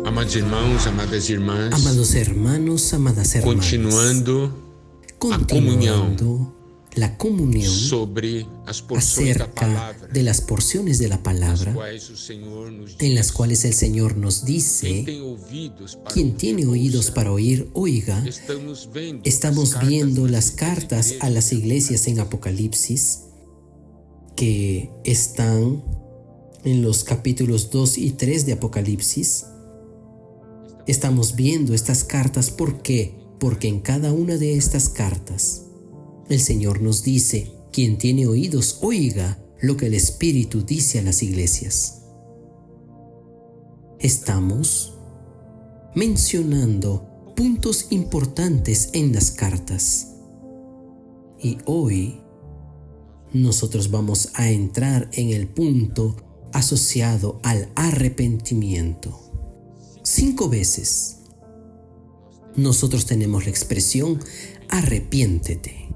Amados irmãos, amadas irmãs, Amados hermanos, amadas hermanas, continuando la comunión sobre as porções da acerca palavra, de las porciones de la palabra, en las cuales el Señor nos dice: quien tiene oídos para oír, oiga. Estamos viendo las cartas a las iglesias en Apocalipsis, que están en los capítulos 2 y 3 de Apocalipsis. Estamos viendo estas cartas, ¿por qué? Porque en cada una de estas cartas el Señor nos dice: quien tiene oídos, oiga lo que el Espíritu dice a las iglesias. Estamos mencionando puntos importantes en las cartas. Y hoy nosotros vamos a entrar en el punto asociado al arrepentimiento. 5 veces nosotros tenemos la expresión arrepiéntete.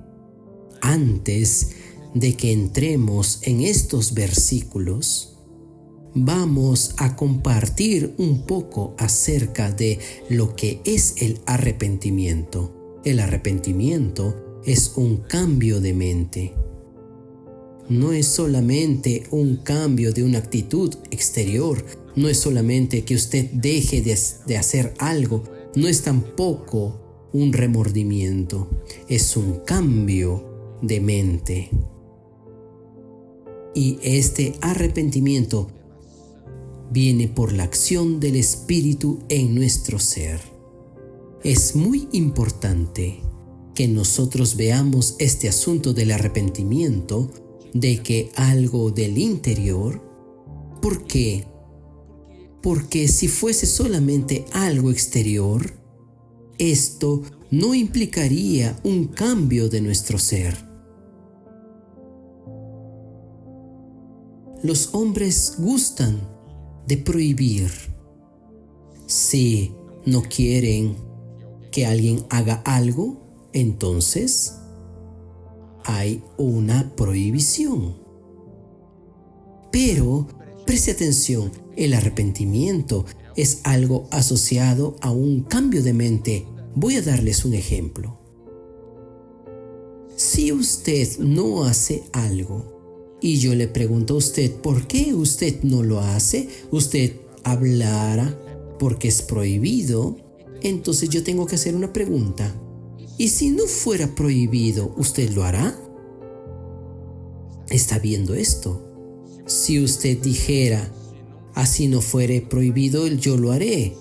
Antes de que entremos en estos versículos, vamos a compartir un poco acerca de lo que es el arrepentimiento. El arrepentimiento es un cambio de mente. No es solamente un cambio de una actitud exterior, no es solamente que usted deje de hacer algo, no es tampoco un remordimiento, es un cambio de mente. Y este arrepentimiento viene por la acción del Espíritu en nuestro ser. Es muy importante que nosotros veamos este asunto del arrepentimiento, de que algo del interior. ¿Por qué? Porque si fuese solamente algo exterior, esto no implicaría un cambio de nuestro ser. Los hombres gustan de prohibir. Si no quieren que alguien haga algo, entonces hay una prohibición. Pero preste atención, el arrepentimiento es algo asociado a un cambio de mente. Voy a darles un ejemplo. Si usted no hace algo y yo le pregunto a usted por qué usted no lo hace, usted hablará porque es prohibido. Entonces yo tengo que hacer una pregunta: ¿y si no fuera prohibido, usted lo hará? ¿Está viendo esto? Si usted dijera: así no fuere prohibido, yo lo haré,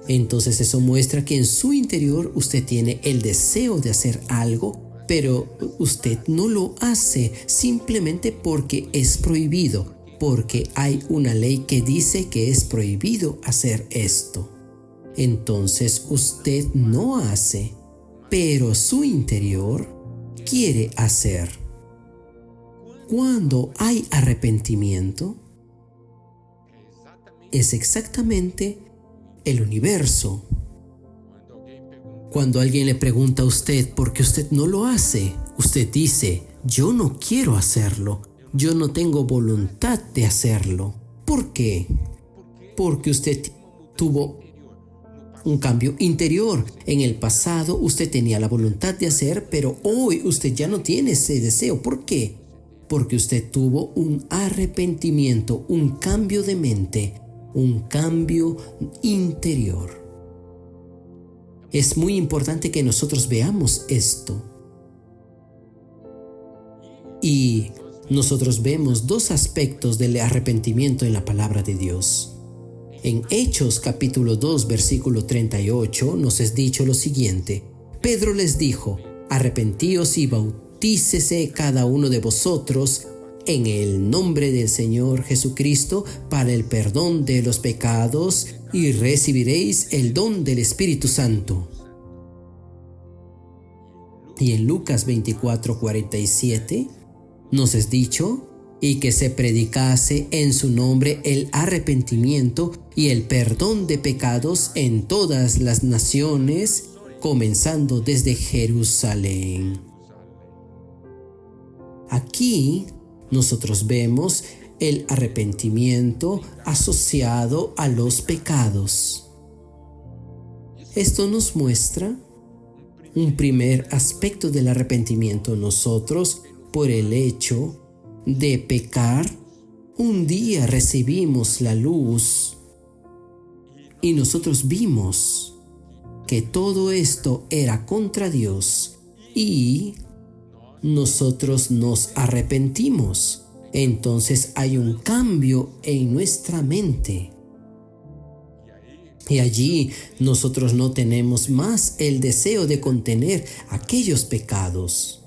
entonces eso muestra que en su interior usted tiene el deseo de hacer algo, pero usted no lo hace simplemente porque es prohibido, porque hay una ley que dice que es prohibido hacer esto. Entonces usted no hace, pero su interior quiere hacer. Cuando hay arrepentimiento, es exactamente el universo. Cuando alguien le pregunta a usted por qué usted no lo hace, usted dice: yo no quiero hacerlo, yo no tengo voluntad de hacerlo. ¿Por qué? Porque usted tuvo un cambio interior. En el pasado usted tenía la voluntad de hacer, pero hoy usted ya no tiene ese deseo. ¿Por qué? Porque usted tuvo un arrepentimiento, un cambio de mente, un cambio interior. Es muy importante que nosotros veamos esto. Y nosotros vemos 2 aspectos del arrepentimiento en la palabra de Dios. En Hechos capítulo 2 versículo 38 nos es dicho lo siguiente: Pedro les dijo: arrepentíos y bautícese cada uno de vosotros en el nombre del Señor Jesucristo para el perdón de los pecados, y recibiréis el don del Espíritu Santo. Y en Lucas 24:47 nos es dicho: y que se predicase en su nombre el arrepentimiento y el perdón de pecados en todas las naciones, comenzando desde Jerusalén. Aquí nosotros vemos el arrepentimiento asociado a los pecados. Esto nos muestra un primer aspecto del arrepentimiento. Nosotros, por el hecho de pecar, un día recibimos la luz y nosotros vimos que todo esto era contra Dios y nosotros nos arrepentimos. Entonces hay un cambio en nuestra mente. Y allí nosotros no tenemos más el deseo de contener aquellos pecados.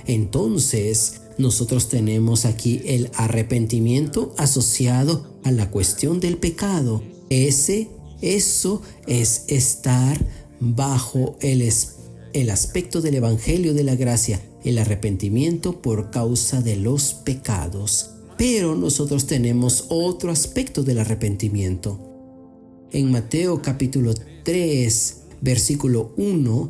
Entonces nosotros tenemos aquí el arrepentimiento asociado a la cuestión del pecado. Eso es estar bajo el aspecto del Evangelio de la Gracia, el arrepentimiento por causa de los pecados. Pero nosotros tenemos otro aspecto del arrepentimiento. En Mateo capítulo 3, versículo 1,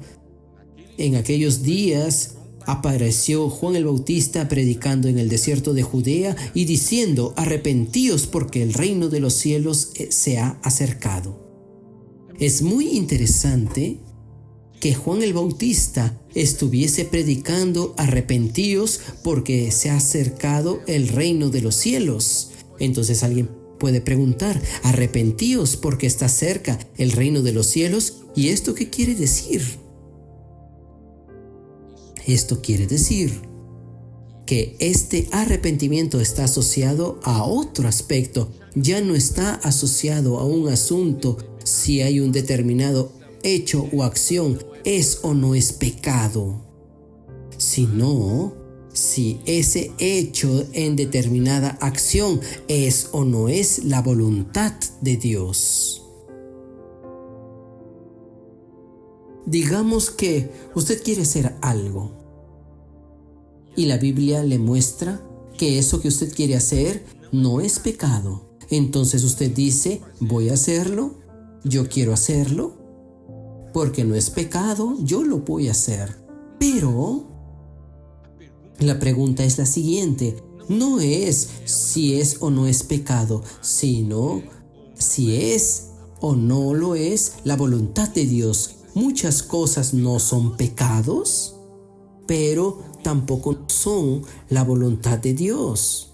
en aquellos días apareció Juan el Bautista predicando en el desierto de Judea y diciendo: arrepentíos porque el reino de los cielos se ha acercado. Es muy interesante que Juan el Bautista estuviese predicando: arrepentíos porque se ha acercado el reino de los cielos. Entonces alguien puede preguntar: arrepentíos porque está cerca el reino de los cielos. ¿Y esto qué quiere decir? Esto quiere decir que este arrepentimiento está asociado a otro aspecto. Ya no está asociado a un asunto si hay un determinado hecho o acción es o no es pecado, sino si ese hecho en determinada acción es o no es la voluntad de Dios. Digamos que usted quiere hacer algo y la Biblia le muestra que eso que usted quiere hacer no es pecado. Entonces usted dice: voy a hacerlo, yo quiero hacerlo, porque no es pecado, yo lo voy a hacer. Pero la pregunta es la siguiente: no es si es o no es pecado, sino si es o no lo es la voluntad de Dios. Muchas cosas no son pecados, pero tampoco son la voluntad de Dios.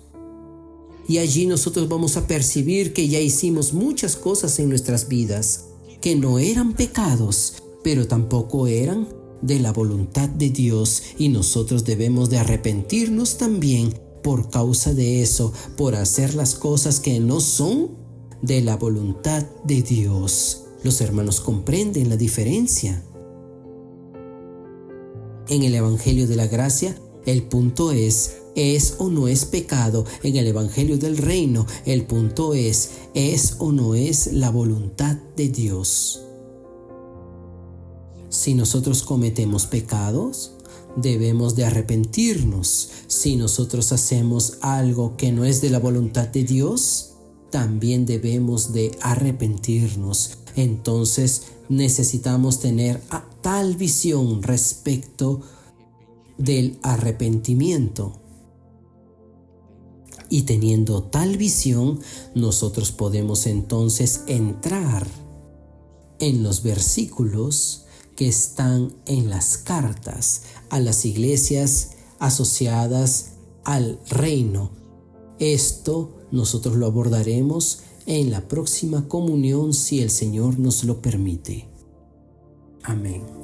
Y allí nosotros vamos a percibir que ya hicimos muchas cosas en nuestras vidas que no eran pecados, pero tampoco eran de la voluntad de Dios, y nosotros debemos de arrepentirnos también por causa de eso, por hacer las cosas que no son de la voluntad de Dios. Los hermanos comprenden la diferencia. En el Evangelio de la Gracia, el punto es o no es pecado. En el Evangelio del Reino, el punto es o no es la voluntad de Dios. Si nosotros cometemos pecados, debemos de arrepentirnos. Si nosotros hacemos algo que no es de la voluntad de Dios, también debemos de arrepentirnos. Entonces necesitamos tener tal visión respecto del arrepentimiento. Y teniendo tal visión, nosotros podemos entonces entrar en los versículos que están en las cartas a las iglesias asociadas al reino. Esto nosotros lo abordaremos en la próxima comunión si el Señor nos lo permite. Amén.